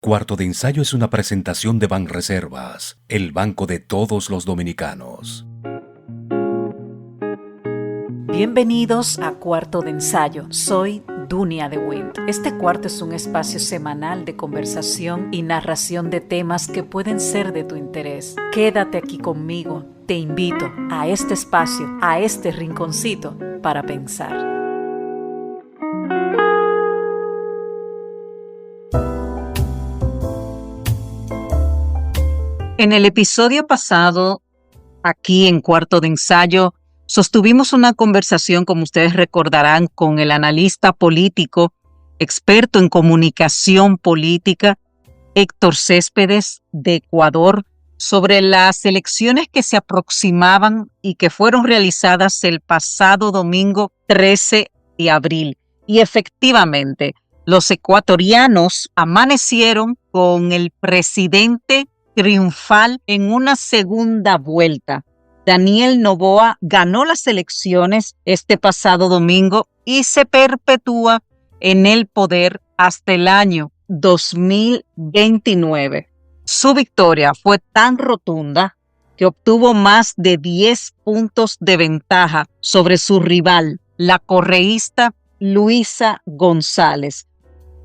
Cuarto de Ensayo es una presentación de Banreservas, el banco de todos los dominicanos. Bienvenidos a Cuarto de Ensayo. Soy Dunia de Wind. Este cuarto es un espacio semanal de conversación y narración de temas que pueden ser de tu interés. Quédate aquí conmigo. Te invito a este espacio, a este rinconcito para pensar. En el episodio pasado, aquí en Cuarto de Ensayo, sostuvimos una conversación, como ustedes recordarán, con el analista político, experto en comunicación política, Héctor Céspedes, de Ecuador, sobre las elecciones que se aproximaban y que fueron realizadas el pasado domingo 13 de abril. Y efectivamente, los ecuatorianos amanecieron con el presidente triunfal en una segunda vuelta. Daniel Noboa ganó las elecciones este pasado domingo y se perpetúa en el poder hasta el año 2029. Su victoria fue tan rotunda que obtuvo más de 10 puntos de ventaja sobre su rival, la correísta Luisa González.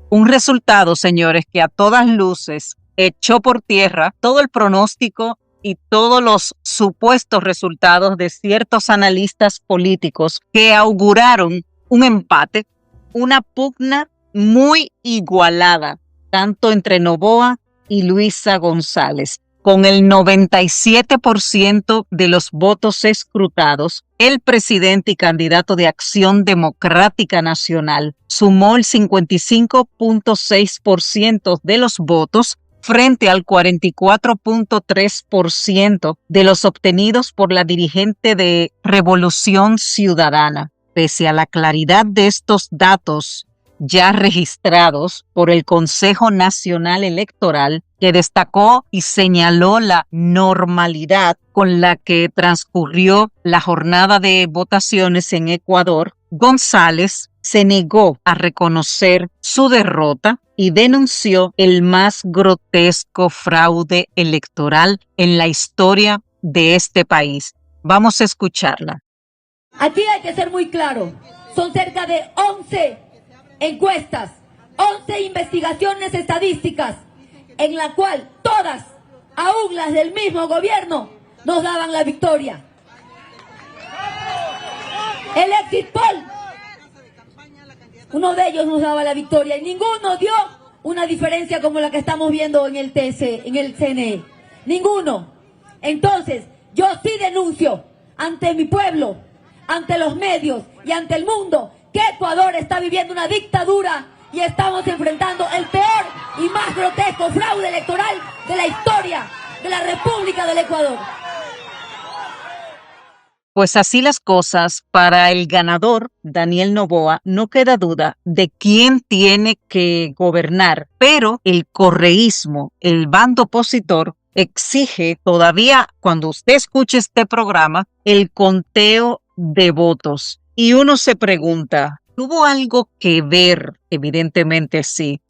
Un resultado, señores, que a todas luces echó por tierra todo el pronóstico y todos los supuestos resultados de ciertos analistas políticos que auguraron un empate, una pugna muy igualada, tanto entre Noboa y Luisa González. Con el 97% de los votos escrutados, el presidente y candidato de Acción Democrática Nacional sumó el 55.6% de los votos frente al 44.3% de los obtenidos por la dirigente de Revolución Ciudadana. Pese a la claridad de estos datos ya registrados por el Consejo Nacional Electoral, que destacó y señaló la normalidad con la que transcurrió la jornada de votaciones en Ecuador, González se negó a reconocer su derrota y denunció el más grotesco fraude electoral en la historia de este país. Vamos a escucharla. Aquí hay que ser muy claro. Son cerca de 11 encuestas, 11 investigaciones estadísticas, en la cual todas, aún las del mismo gobierno, nos daban la victoria. El exit poll, uno de ellos nos daba la victoria y ninguno dio una diferencia como la que estamos viendo en el CNE. Ninguno. Entonces, yo sí denuncio ante mi pueblo, ante los medios y ante el mundo que Ecuador está viviendo una dictadura y estamos enfrentando el peor y más grotesco fraude electoral de la historia de la República del Ecuador. Pues así las cosas, para el ganador, Daniel Noboa, no queda duda de quién tiene que gobernar, pero el correísmo, el bando opositor, exige todavía, cuando usted escuche este programa, el conteo de votos. Y uno se pregunta, ¿tuvo algo que ver? Evidentemente sí,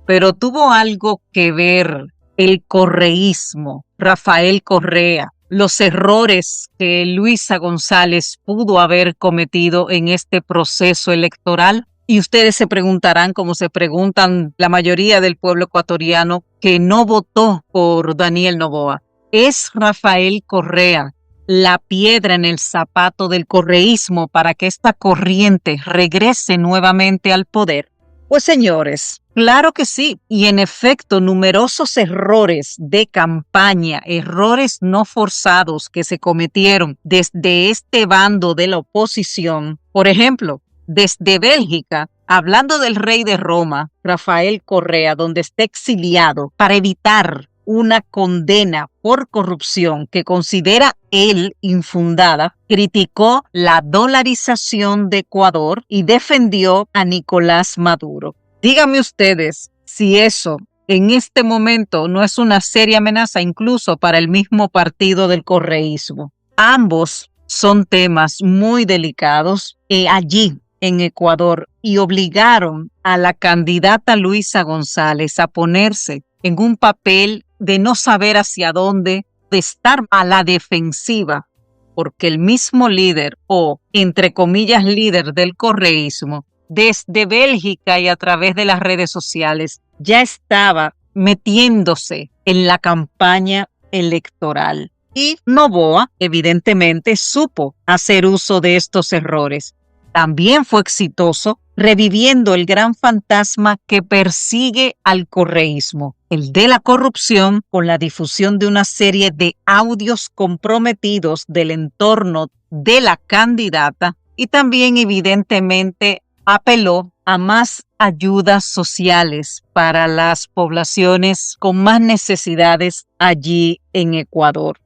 pero ¿tuvo algo que ver el correísmo, Rafael Correa, los errores que Luisa González pudo haber cometido en este proceso electoral? Y ustedes se preguntarán, como se preguntan la mayoría del pueblo ecuatoriano que no votó por Daniel Noboa, ¿es Rafael Correa la piedra en el zapato del correísmo para que esta corriente regrese nuevamente al poder? Pues señores, claro que sí. Y en efecto, numerosos errores de campaña, errores no forzados que se cometieron desde este bando de la oposición. Por ejemplo, desde Bélgica, hablando del rey de Roma, Rafael Correa, donde está exiliado para evitar una condena por corrupción que considera él infundada, criticó la dolarización de Ecuador y defendió a Nicolás Maduro. Díganme ustedes si eso en este momento no es una seria amenaza incluso para el mismo partido del correísmo. Ambos son temas muy delicados allí en Ecuador y obligaron a la candidata Luisa González a ponerse en un papel de no saber hacia dónde, de estar a la defensiva, porque el mismo líder o, entre comillas, líder del correísmo, desde Bélgica y a través de las redes sociales, ya estaba metiéndose en la campaña electoral. Y Noboa, evidentemente, supo hacer uso de estos errores. También fue exitoso reviviendo el gran fantasma que persigue al correísmo, el de la corrupción, con la difusión de una serie de audios comprometidos del entorno de la candidata, y también evidentemente apeló a más ayudas sociales para las poblaciones con más necesidades allí en Ecuador.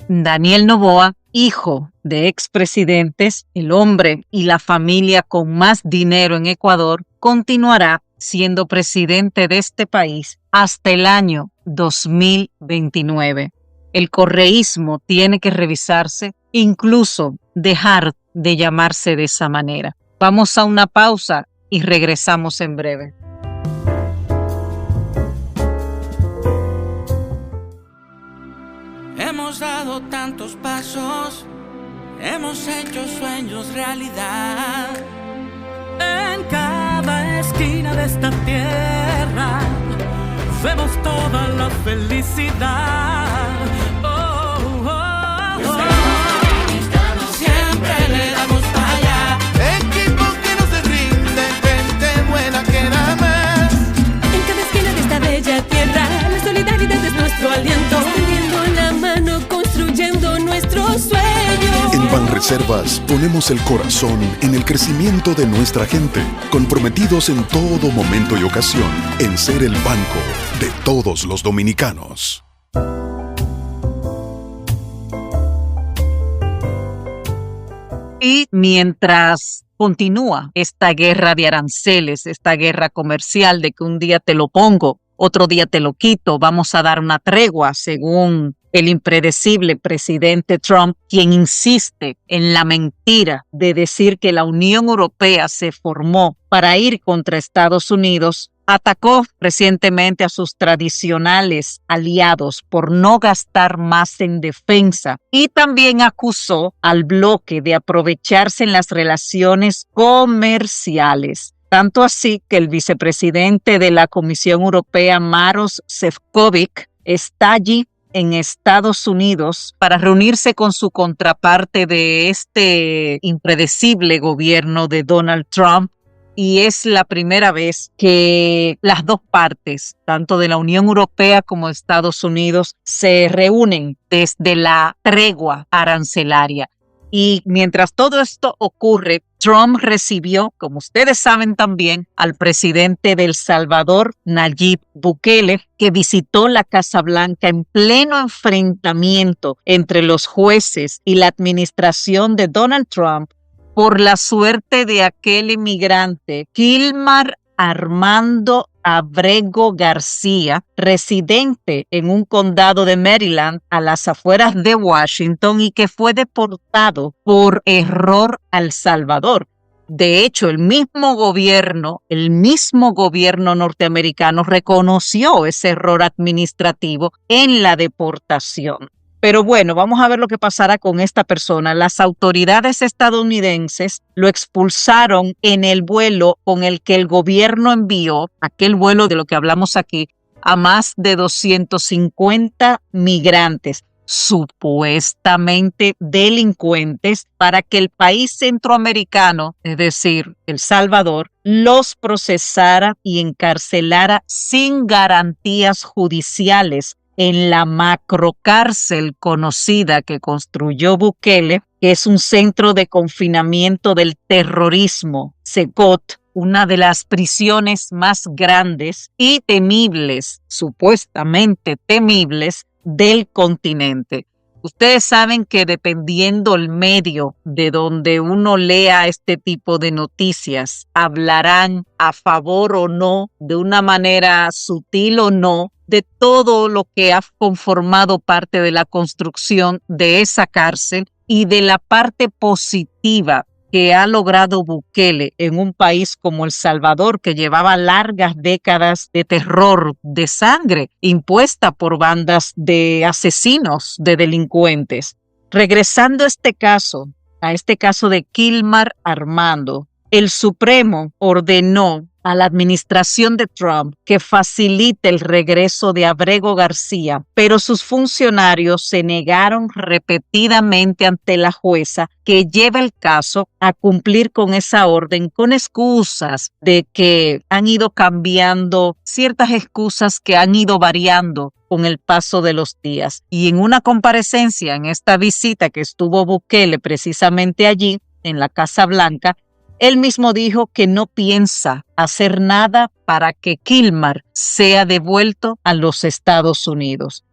Daniel Noboa, hijo de expresidentes, el hombre y la familia con más dinero en Ecuador, continuará siendo presidente de este país hasta el año 2029. El correísmo tiene que revisarse, incluso dejar de llamarse de esa manera. Vamos a una pausa y regresamos en breve. Hemos dado tantos pasos, hemos hecho sueños realidad. En cada esquina de esta tierra vemos toda la felicidad. Oh, oh, oh. Siempre le damos para allá. Equipo que no se rinde, gente buena que da más. En cada esquina de esta bella tierra, la solidaridad es nuestro aliento. Tendiendo la mano, construyendo nuestros sueños. En Banreservas ponemos el corazón en el crecimiento de nuestra gente, comprometidos en todo momento y ocasión en ser el banco de todos los dominicanos. Y mientras continúa esta guerra de aranceles, esta guerra comercial de que un día te lo pongo, otro día te lo quito, vamos a dar una tregua, según el impredecible presidente Trump, quien insiste en la mentira de decir que la Unión Europea se formó para ir contra Estados Unidos, atacó recientemente a sus tradicionales aliados por no gastar más en defensa y también acusó al bloque de aprovecharse en las relaciones comerciales. Tanto así que el vicepresidente de la Comisión Europea, Maroš Šefčovič, está allí en Estados Unidos para reunirse con su contraparte de este impredecible gobierno de Donald Trump. Y es la primera vez que las dos partes, tanto de la Unión Europea como de Estados Unidos, se reúnen desde la tregua arancelaria. Y mientras todo esto ocurre, Trump recibió, como ustedes saben también, al presidente de El Salvador, Nayib Bukele, que visitó la Casa Blanca en pleno enfrentamiento entre los jueces y la administración de Donald Trump por la suerte de aquel inmigrante, Kilmar Armando Abrego García, residente en un condado de Maryland a las afueras de Washington y que fue deportado por error a El Salvador. De hecho, el mismo gobierno norteamericano reconoció ese error administrativo en la deportación. Pero bueno, vamos a ver lo que pasará con esta persona. Las autoridades estadounidenses lo expulsaron en el vuelo con el que el gobierno envió, aquel vuelo de lo que hablamos aquí, a más de 250 migrantes, supuestamente delincuentes, para que el país centroamericano, es decir, El Salvador, los procesara y encarcelara sin garantías judiciales en la macrocárcel conocida que construyó Bukele, que es un centro de confinamiento del terrorismo, CECOT, una de las prisiones más grandes y temibles, supuestamente temibles, del continente. Ustedes saben que dependiendo el medio de donde uno lea este tipo de noticias, hablarán a favor o no, de una manera sutil o no, de todo lo que ha conformado parte de la construcción de esa cárcel y de la parte positiva que ha logrado Bukele en un país como El Salvador, que llevaba largas décadas de terror, de sangre impuesta por bandas de asesinos, de delincuentes. Regresando a este caso de Kilmar Armando, el Supremo ordenó a la administración de Trump que facilite el regreso de Abrego García, pero sus funcionarios se negaron repetidamente ante la jueza que lleva el caso a cumplir con esa orden con excusas de que han ido cambiando, ciertas excusas que han ido variando con el paso de los días. Y en una comparecencia, en esta visita que estuvo Bukele precisamente allí, en la Casa Blanca, él mismo dijo que no piensa hacer nada para que Kilmar sea devuelto a los Estados Unidos.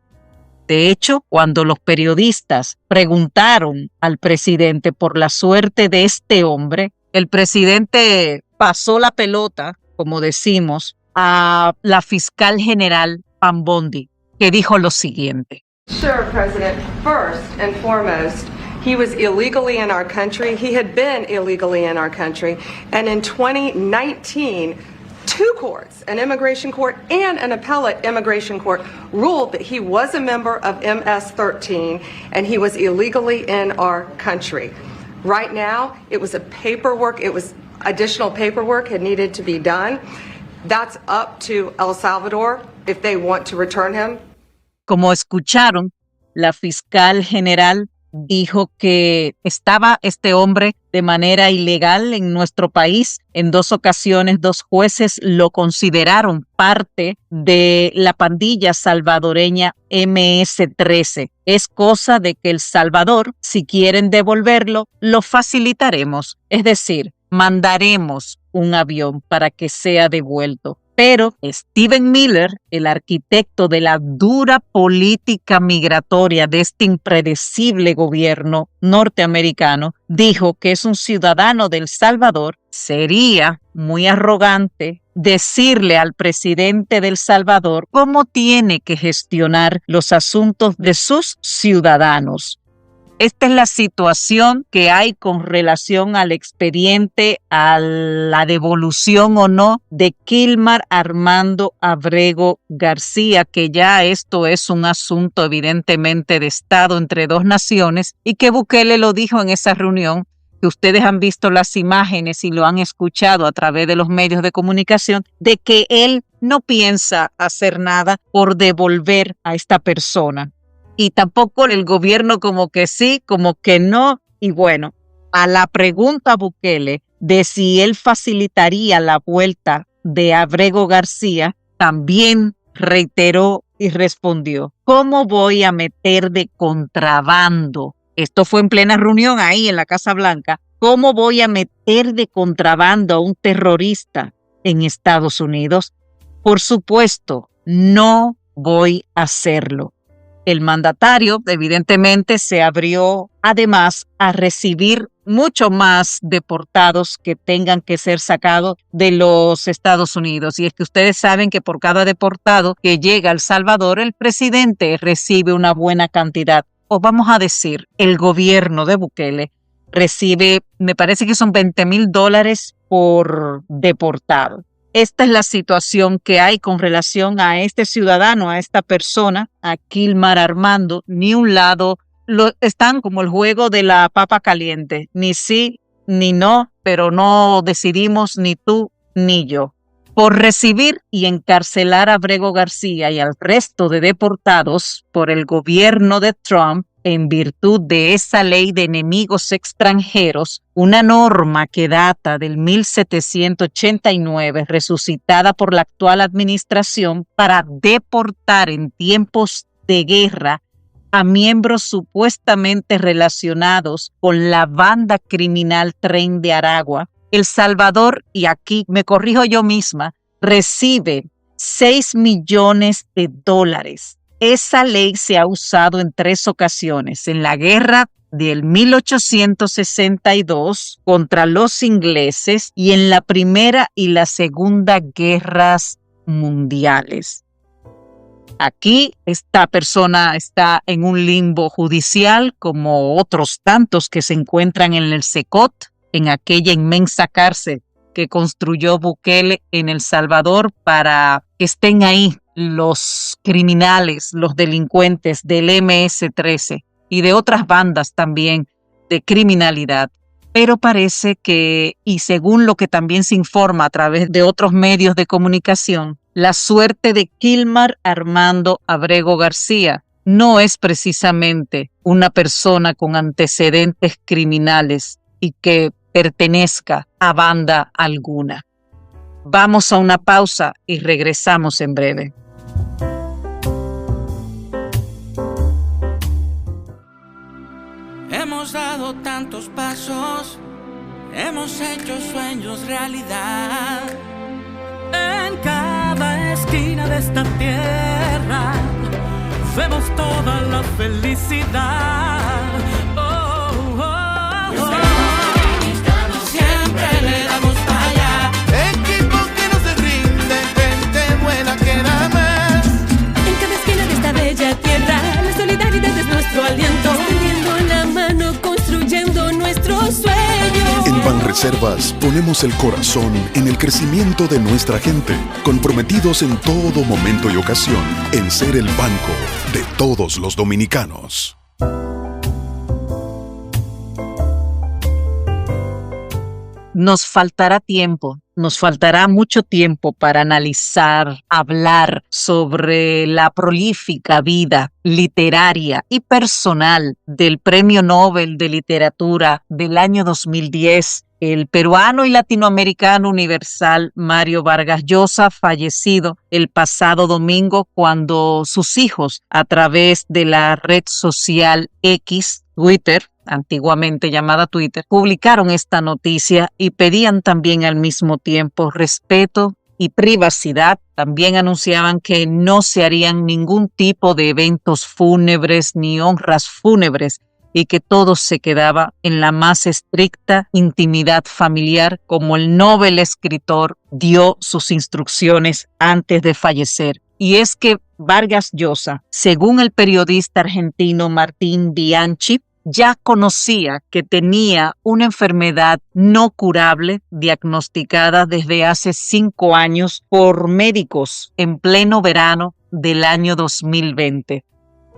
De hecho, cuando los periodistas preguntaron al presidente por la suerte de este hombre, el presidente pasó la pelota, como decimos, a la fiscal general Pam Bondi, que dijo lo siguiente. Sure, President. First and foremost, he was illegally in our country. He had been illegally in our country. And in 2019, two courts, an immigration court and an appellate immigration court, ruled that he was a member of MS-13 and he was illegally in our country. Right now, it was additional paperwork had needed to be done. That's up to El Salvador if they want to return him. Como escucharon, la fiscal general dijo que estaba este hombre de manera ilegal en nuestro país. En 2 ocasiones, 2 jueces lo consideraron parte de la pandilla salvadoreña MS-13. Es cosa de que El Salvador, si quieren devolverlo, lo facilitaremos. Es decir, mandaremos un avión para que sea devuelto. Pero Stephen Miller, el arquitecto de la dura política migratoria de este impredecible gobierno norteamericano, dijo que es un ciudadano de El Salvador. Sería muy arrogante decirle al presidente de El Salvador cómo tiene que gestionar los asuntos de sus ciudadanos. Esta es la situación que hay con relación al expediente, a la devolución o no de Kilmar Armando Abrego García, que ya esto es un asunto evidentemente de Estado entre 2 naciones y que Bukele lo dijo en esa reunión, que ustedes han visto las imágenes y lo han escuchado a través de los medios de comunicación, de que él no piensa hacer nada por devolver a esta persona. Y tampoco el gobierno como que sí, como que no. Y bueno, a la pregunta a Bukele de si él facilitaría la vuelta de Abrego García, también reiteró y respondió: ¿cómo voy a meter de contrabando? Esto fue en plena reunión ahí en la Casa Blanca. ¿Cómo voy a meter de contrabando a un terrorista en Estados Unidos? Por supuesto, no voy a hacerlo. El mandatario evidentemente se abrió además a recibir mucho más deportados que tengan que ser sacados de los Estados Unidos. Y es que ustedes saben que por cada deportado que llega a El Salvador, el presidente recibe una buena cantidad. O vamos a decir, el gobierno de Bukele recibe, me parece que son $20,000 por deportado. Esta es la situación que hay con relación a este ciudadano, a esta persona, a Kilmar Armando. Ni un lado, están como el juego de la papa caliente, ni sí ni no, pero no decidimos ni tú ni yo. Por recibir y encarcelar a Abrego García y al resto de deportados por el gobierno de Trump, en virtud de esa ley de enemigos extranjeros, una norma que data del 1789, resucitada por la actual administración para deportar en tiempos de guerra a miembros supuestamente relacionados con la banda criminal Tren de Aragua. El Salvador, y aquí me corrijo yo misma, recibe $6 millones. Esa ley se ha usado en 3 ocasiones: en la guerra del 1862 contra los ingleses y en la Primera y la Segunda Guerras Mundiales. Aquí esta persona está en un limbo judicial como otros tantos que se encuentran en el SECOT, en aquella inmensa cárcel que construyó Bukele en El Salvador para que estén ahí los criminales, los delincuentes del MS-13 y de otras bandas también de criminalidad. Pero parece que, y según lo que también se informa a través de otros medios de comunicación, la suerte de Kilmar Armando Abrego García no es precisamente una persona con antecedentes criminales y que pertenezca a banda alguna. Vamos a una pausa y regresamos en breve. Hemos dado tantos pasos, hemos hecho sueños realidad. En cada esquina de esta tierra vemos toda la felicidad. Oh, oh, oh. Siempre le damos para allá. Equipo que no se rinde, gente buena que da más. En cada esquina de esta bella tierra, la solidaridad es nuestro aliento. Tendiendo la mano, construyendo nuestros sueños. En Banreservas ponemos el corazón en el crecimiento de nuestra gente, comprometidos en todo momento y ocasión en ser el banco de todos los dominicanos. Nos faltará tiempo, nos faltará mucho tiempo para analizar, hablar sobre la prolífica vida literaria y personal del Premio Nobel de Literatura del año 2010, el peruano y latinoamericano universal Mario Vargas Llosa, fallecido el pasado domingo cuando sus hijos, a través de la red social X, Twitter, antiguamente llamada Twitter, publicaron esta noticia y pedían también al mismo tiempo respeto y privacidad. También anunciaban que no se harían ningún tipo de eventos fúnebres ni honras fúnebres y que todo se quedaba en la más estricta intimidad familiar, como el noble escritor dio sus instrucciones antes de fallecer. Y es que Vargas Llosa, según el periodista argentino Martín Bianchi, ya conocía que tenía una enfermedad no curable diagnosticada desde hace 5 años por médicos en pleno verano del año 2020.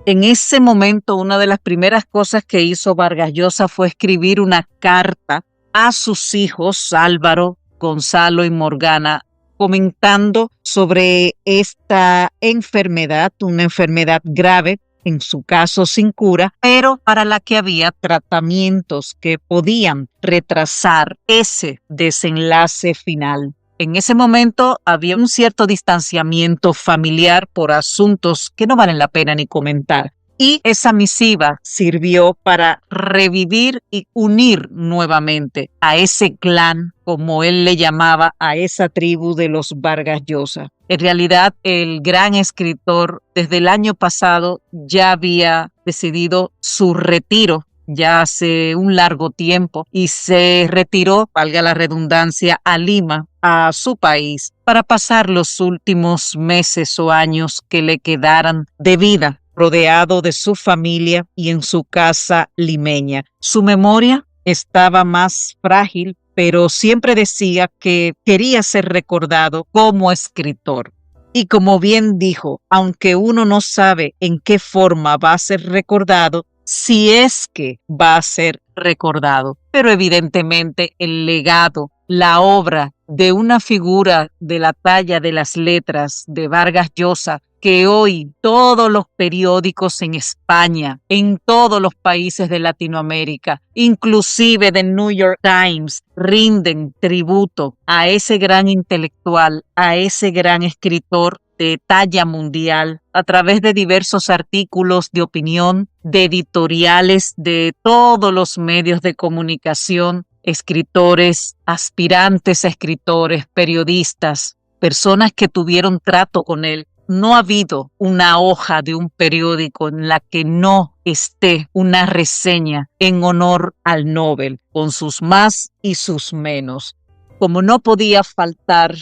En ese momento, una de las primeras cosas que hizo Vargas Llosa fue escribir una carta a sus hijos, Álvaro, Gonzalo y Morgana, comentando sobre esta enfermedad, una enfermedad grave, en su caso sin cura, pero para la que había tratamientos que podían retrasar ese desenlace final. En ese momento había un cierto distanciamiento familiar por asuntos que no valen la pena ni comentar. Y esa misiva sirvió para revivir y unir nuevamente a ese clan, como él le llamaba, a esa tribu de los Vargas Llosa. En realidad, el gran escritor desde el año pasado ya había decidido su retiro, ya hace un largo tiempo, y se retiró, valga la redundancia, a Lima, a su país, para pasar los últimos meses o años que le quedaran de vida, rodeado de su familia y en su casa limeña. Su memoria estaba más frágil, pero siempre decía que quería ser recordado como escritor. Y como bien dijo, aunque uno no sabe en qué forma va a ser recordado, si es que va a ser recordado. Pero evidentemente el legado, la obra de una figura de la talla de las letras de Vargas Llosa, que hoy todos los periódicos en España, en todos los países de Latinoamérica, inclusive The New York Times, rinden tributo a ese gran intelectual, a ese gran escritor de talla mundial, a través de diversos artículos de opinión, de editoriales de todos los medios de comunicación, escritores, aspirantes a escritores, periodistas, personas que tuvieron trato con él. No ha habido una hoja de un periódico en la que no esté una reseña en honor al Nobel, con sus más y sus menos. Como no podía faltar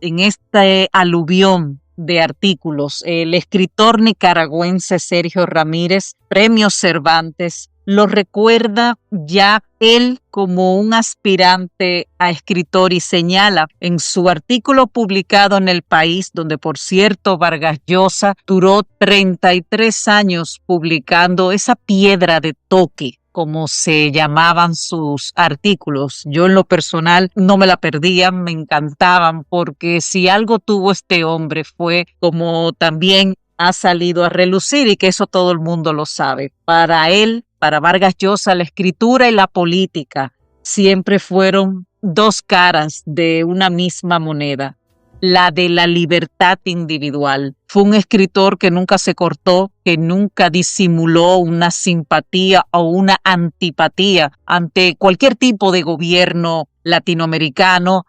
en este aluvión de artículos, el escritor nicaragüense Sergio Ramírez, Premio Cervantes, lo recuerda ya él como un aspirante a escritor y señala en su artículo publicado en El País, donde por cierto Vargas Llosa duró 33 años publicando esa piedra de toque, como se llamaban sus artículos. Yo en lo personal no me la perdía, me encantaban, porque si algo tuvo este hombre fue, como también ha salido a relucir, y que eso todo el mundo lo sabe, para él, para Vargas Llosa, la escritura y la política siempre fueron dos caras de una misma moneda, la de la libertad individual. Fue un escritor que nunca se cortó, que nunca disimuló una simpatía o una antipatía ante cualquier tipo de gobierno latinoamericano.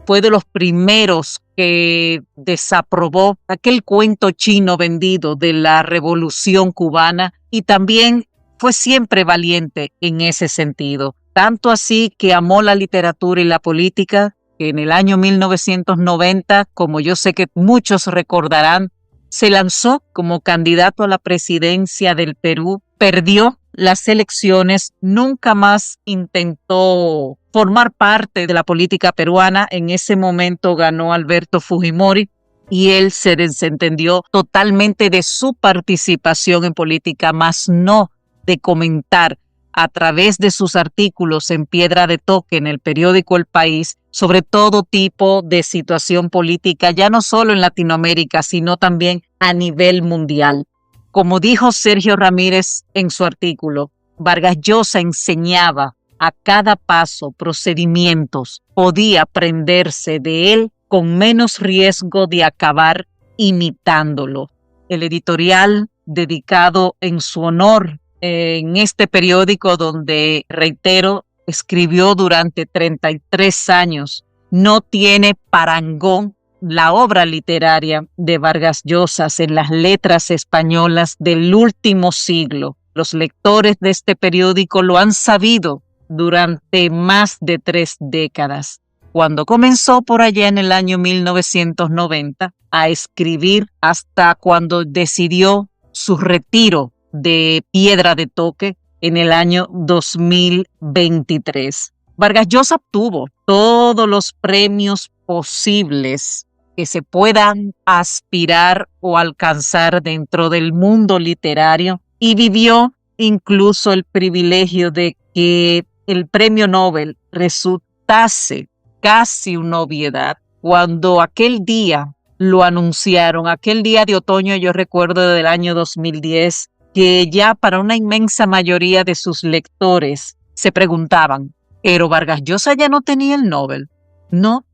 Fue de los primeros que desaprobó aquel cuento chino vendido de la Revolución Cubana, y también fue siempre valiente en ese sentido. Tanto así que amó la literatura y la política, que en el año 1990, como yo sé que muchos recordarán, se lanzó como candidato a la presidencia del Perú, perdió las elecciones, nunca más intentó formar parte de la política peruana. En ese momento ganó Alberto Fujimori y él se desentendió totalmente de su participación en política, más no de comentar a través de sus artículos en piedra de toque en el periódico El País sobre todo tipo de situación política, ya no solo en Latinoamérica, sino también a nivel mundial. Como dijo Sergio Ramírez en su artículo, Vargas Llosa enseñaba a cada paso procedimientos, podía aprenderse de él con menos riesgo de acabar imitándolo. El editorial dedicado en su honor en este periódico, donde, reitero, escribió durante 33 años, no tiene parangón. La obra literaria de Vargas Llosa en las letras españolas del último siglo. Los lectores de este periódico lo han sabido durante más de 3 décadas. Cuando comenzó por allá en el año 1990 a escribir, hasta cuando decidió su retiro de piedra de toque en el año 2023. Vargas Llosa obtuvo todos los premios posibles que se puedan aspirar o alcanzar dentro del mundo literario, y vivió incluso el privilegio de que el premio Nobel resultase casi una obviedad. Cuando aquel día lo anunciaron, aquel día de otoño, yo recuerdo del año 2010, que ya para una inmensa mayoría de sus lectores se preguntaban, ¿pero Vargas Llosa ya no tenía el Nobel? No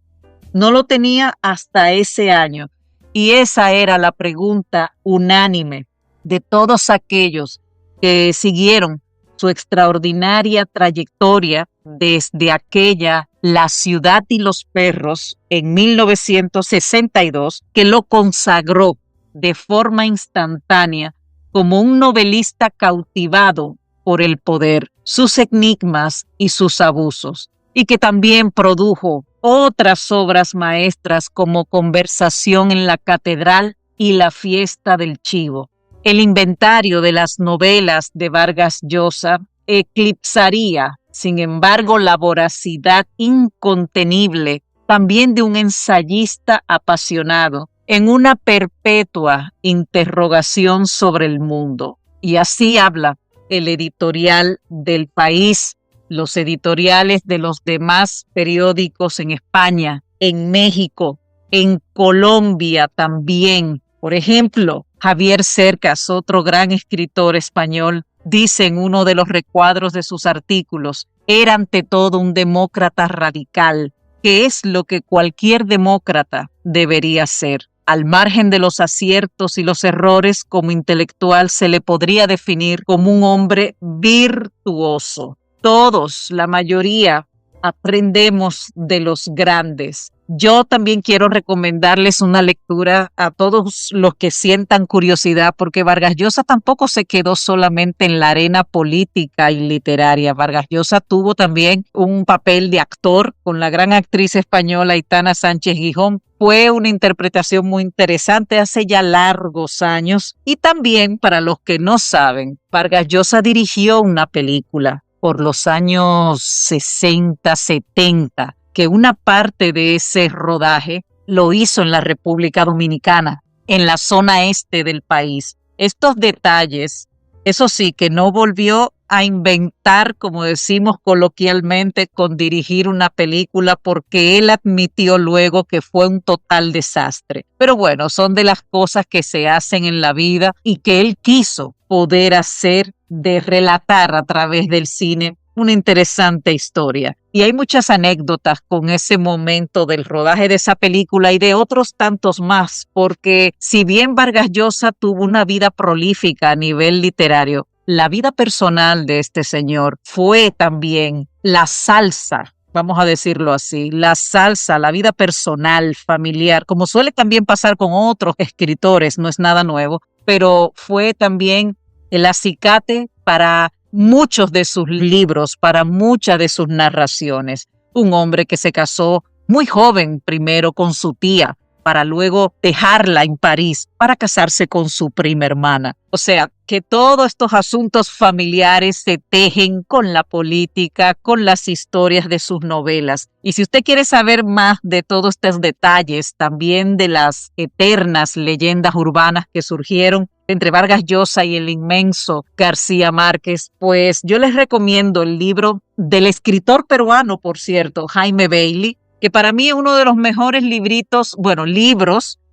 lo tenía hasta ese año. Y esa era la pregunta unánime de todos aquellos que siguieron su extraordinaria trayectoria desde aquella La ciudad y los perros en 1962, que lo consagró de forma instantánea como un novelista cautivado por el poder, sus enigmas y sus abusos, y que también produjo otras obras maestras como Conversación en la Catedral y La Fiesta del Chivo. El inventario de las novelas de Vargas Llosa eclipsaría, sin embargo, la voracidad incontenible también de un ensayista apasionado en una perpetua interrogación sobre el mundo. Y así habla el editorial del País, los editoriales de los demás periódicos en España, en México, en Colombia también. Por ejemplo, Javier Cercas, otro gran escritor español, dice en uno de los recuadros de sus artículos, era ante todo un demócrata radical, que es lo que cualquier demócrata debería ser. Al margen de los aciertos y los errores, como intelectual se le podría definir como un hombre virtuoso. Todos, la mayoría, aprendemos de los grandes, Yo también quiero recomendarles una lectura a todos los que sientan curiosidad, porque Vargas Llosa tampoco se quedó solamente en la arena política y literaria. Vargas Llosa tuvo también un papel de actor con la gran actriz española Aitana Sánchez Gijón. Fue una interpretación muy interesante hace ya largos años. Y también, para los que no saben, Vargas Llosa dirigió una película por los años 60, 70, que una parte de ese rodaje lo hizo en la República Dominicana, en la zona este del país. Estos detalles, eso sí, que no volvió a inventar, como decimos coloquialmente, con dirigir una película, porque él admitió luego que fue un total desastre. Pero bueno, son de las cosas que se hacen en la vida y que él quiso poder hacer, de relatar a través del cine una interesante historia. Y hay muchas anécdotas con ese momento del rodaje de esa película y de otros tantos más, porque si bien Vargas Llosa tuvo una vida prolífica a nivel literario, la vida personal de este señor fue también la salsa, vamos a decirlo así, la salsa, la vida personal, familiar, como suele también pasar con otros escritores, no es nada nuevo, pero fue también el acicate para muchos de sus libros, para muchas de sus narraciones. Un hombre que se casó muy joven primero con su tía, para luego dejarla en París para casarse con su prima hermana. O sea, que todos estos asuntos familiares se tejen con la política, con las historias de sus novelas. Y si usted quiere saber más de todos estos detalles, también de las eternas leyendas urbanas que surgieron entre Vargas Llosa y el inmenso García Márquez, pues yo les recomiendo el libro del escritor peruano, por cierto, Jaime Bailey, que para mí es uno de los mejores libros,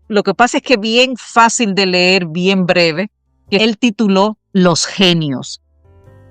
lo que pasa es que bien fácil de leer, bien breve, que él tituló Los Genios.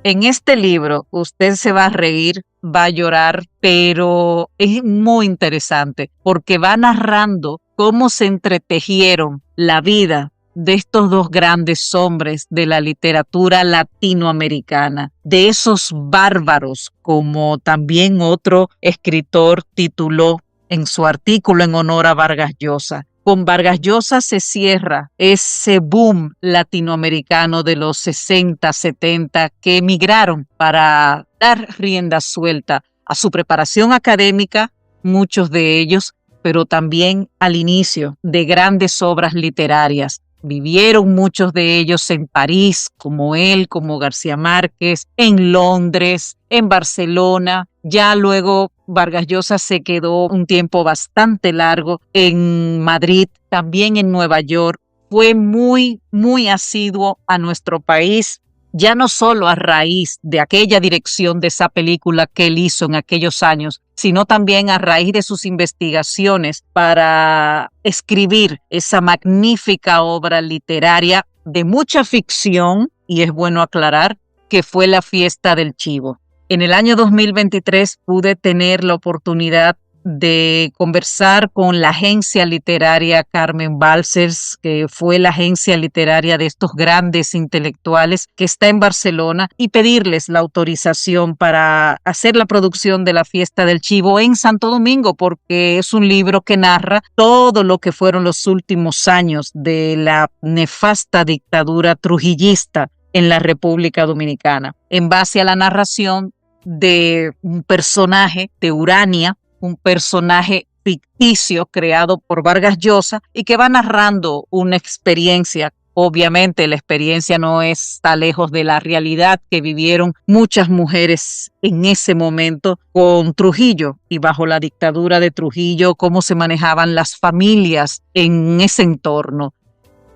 En este libro usted se va a reír, va a llorar, pero es muy interesante porque va narrando cómo se entretejieron la vida de estos dos grandes hombres de la literatura latinoamericana, de esos bárbaros, como también otro escritor tituló en su artículo en honor a Vargas Llosa. Con Vargas Llosa se cierra ese boom latinoamericano de los 60, 70 que emigraron para dar rienda suelta a su preparación académica, muchos de ellos, pero también al inicio de grandes obras literarias. Vivieron muchos de ellos en París, como él, como García Márquez, en Londres, en Barcelona. Ya luego Vargas Llosa se quedó un tiempo bastante largo en Madrid, también en Nueva York. Fue muy, muy asiduo a nuestro país, ya no solo a raíz de aquella dirección de esa película que él hizo en aquellos años, sino también a raíz de sus investigaciones para escribir esa magnífica obra literaria de mucha ficción, y es bueno aclarar que fue La Fiesta del Chivo. En el año 2023 pude tener la oportunidad de conversar con la agencia literaria Carmen Balcells, que fue la agencia literaria de estos grandes intelectuales que está en Barcelona, y pedirles la autorización para hacer la producción de La Fiesta del Chivo en Santo Domingo, porque es un libro que narra todo lo que fueron los últimos años de la nefasta dictadura trujillista en la República Dominicana, en base a la narración de un personaje de Urania, un personaje ficticio creado por Vargas Llosa y que va narrando una experiencia. Obviamente la experiencia no está lejos de la realidad que vivieron muchas mujeres en ese momento con Trujillo y bajo la dictadura de Trujillo, cómo se manejaban las familias en ese entorno.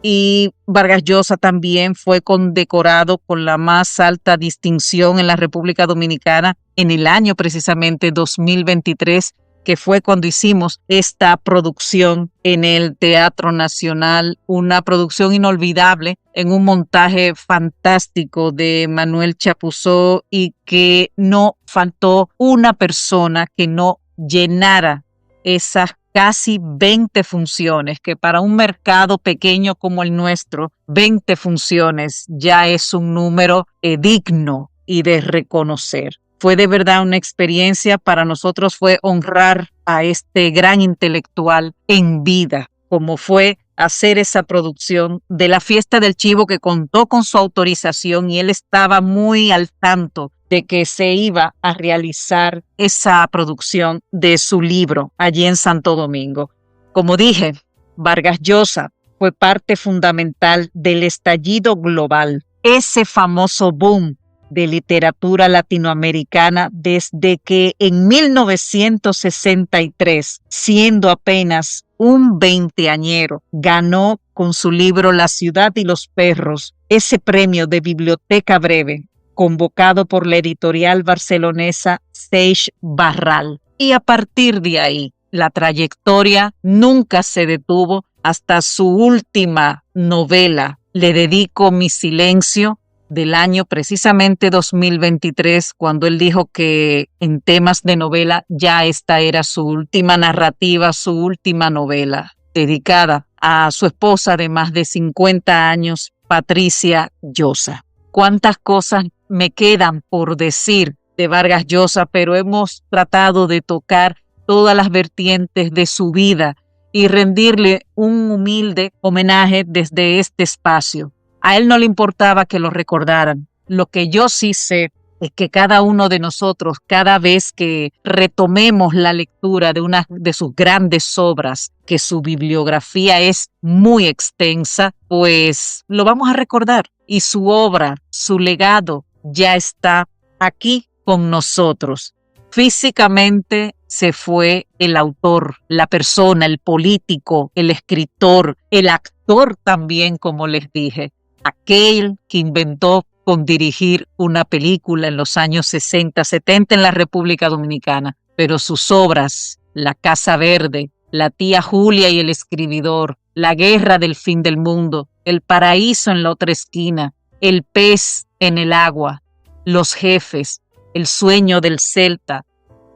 Y Vargas Llosa también fue condecorado con la más alta distinción en la República Dominicana en el año precisamente 2023, que fue cuando hicimos esta producción en el Teatro Nacional, una producción inolvidable en un montaje fantástico de Manuel Chapuzó, y que no faltó una persona que no llenara esas casi 20 funciones, que para un mercado pequeño como el nuestro, 20 funciones ya es un número digno y de reconocer. Fue de verdad una experiencia, para nosotros fue honrar a este gran intelectual en vida, como fue hacer esa producción de la Fiesta del Chivo, que contó con su autorización y él estaba muy al tanto de que se iba a realizar esa producción de su libro allí en Santo Domingo. Como dije, Vargas Llosa fue parte fundamental del estallido global, ese famoso boom de literatura latinoamericana desde que en 1963, siendo apenas un veinteañero, ganó con su libro La ciudad y los perros ese premio de biblioteca breve convocado por la editorial barcelonesa Seix Barral. Y a partir de ahí, la trayectoria nunca se detuvo hasta su última novela, Le dedico mi silencio, del año precisamente 2023, cuando él dijo que en temas de novela ya esta era su última narrativa, su última novela, dedicada a su esposa de más de 50 años, Patricia Llosa. Cuántas cosas me quedan por decir de Vargas Llosa, pero hemos tratado de tocar todas las vertientes de su vida y rendirle un humilde homenaje desde este espacio. A él no le importaba que lo recordaran. Lo que yo sí sé es que cada uno de nosotros, cada vez que retomemos la lectura de una de sus grandes obras, que su bibliografía es muy extensa, pues lo vamos a recordar. Y su obra, su legado, ya está aquí con nosotros. Físicamente se fue el autor, la persona, el político, el escritor, el actor también, como les dije, aquel que inventó con dirigir una película en los años 60, 70 en la República Dominicana, pero sus obras, La Casa Verde, La tía Julia y el escribidor, La guerra del fin del mundo, El paraíso en la otra esquina, El pez en el agua, Los jefes, El sueño del celta,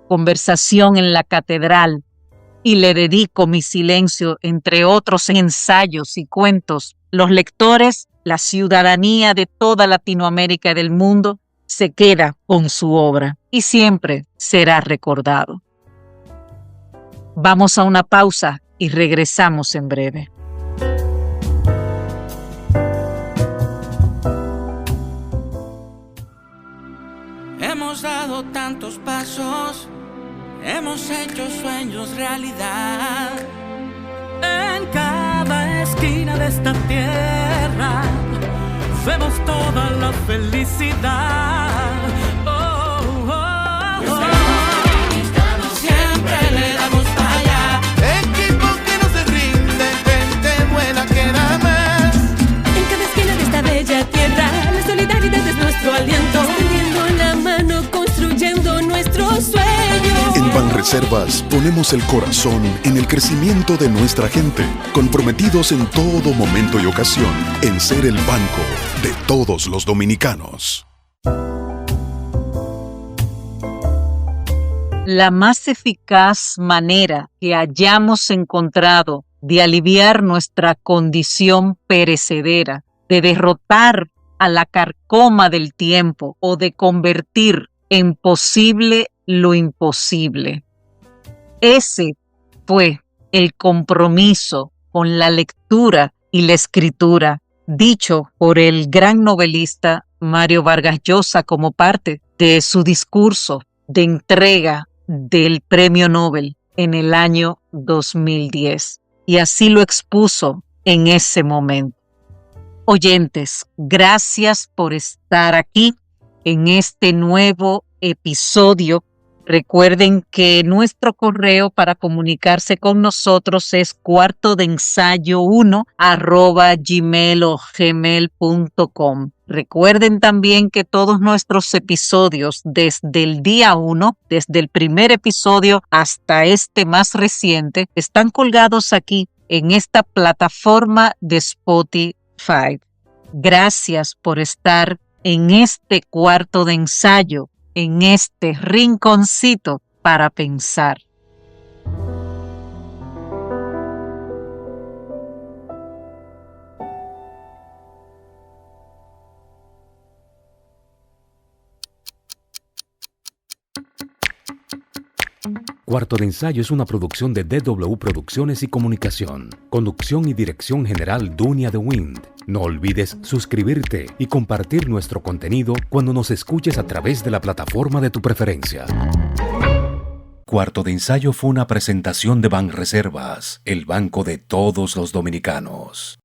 Conversación en la catedral y Le dedico mi silencio, entre otros ensayos y cuentos, los lectores, la ciudadanía de toda Latinoamérica y del mundo se queda con su obra y siempre será recordado. Vamos a una pausa y regresamos en breve. Hemos dado tantos pasos, hemos hecho sueños realidad. En cada esquina de esta tierra vemos toda la felicidad. Oh, oh, oh. Siempre le damos para allá. Equipo que no se rinde, gente buena que da más. En cada esquina de esta bella tierra, la solidaridad es nuestro aliento, extendiendo la mano, construyendo nuestros sueños. En Banreservas ponemos el corazón en el crecimiento de nuestra gente, comprometidos en todo momento y ocasión en ser el banco de todos los dominicanos. La más eficaz manera que hayamos encontrado de aliviar nuestra condición perecedera, de derrotar a la carcoma del tiempo o de convertir en posible lo imposible. Ese fue el compromiso con la lectura y la escritura, dicho por el gran novelista Mario Vargas Llosa como parte de su discurso de entrega del Premio Nobel en el año 2010. Y así lo expuso en ese momento. Oyentes, gracias por estar aquí en este nuevo episodio. Recuerden que nuestro correo para comunicarse con nosotros es cuartodensayo1@gmail.com. Recuerden también que todos nuestros episodios desde el día 1, desde el primer episodio hasta este más reciente, están colgados aquí en esta plataforma de Spotify. Gracias por estar en este cuarto de ensayo, en este rinconcito para pensar. Cuarto de Ensayo es una producción de DW Producciones y Comunicación. Conducción y dirección general Dunia de Wind. No olvides suscribirte y compartir nuestro contenido cuando nos escuches a través de la plataforma de tu preferencia. Cuarto de Ensayo fue una presentación de Banreservas, el banco de todos los dominicanos.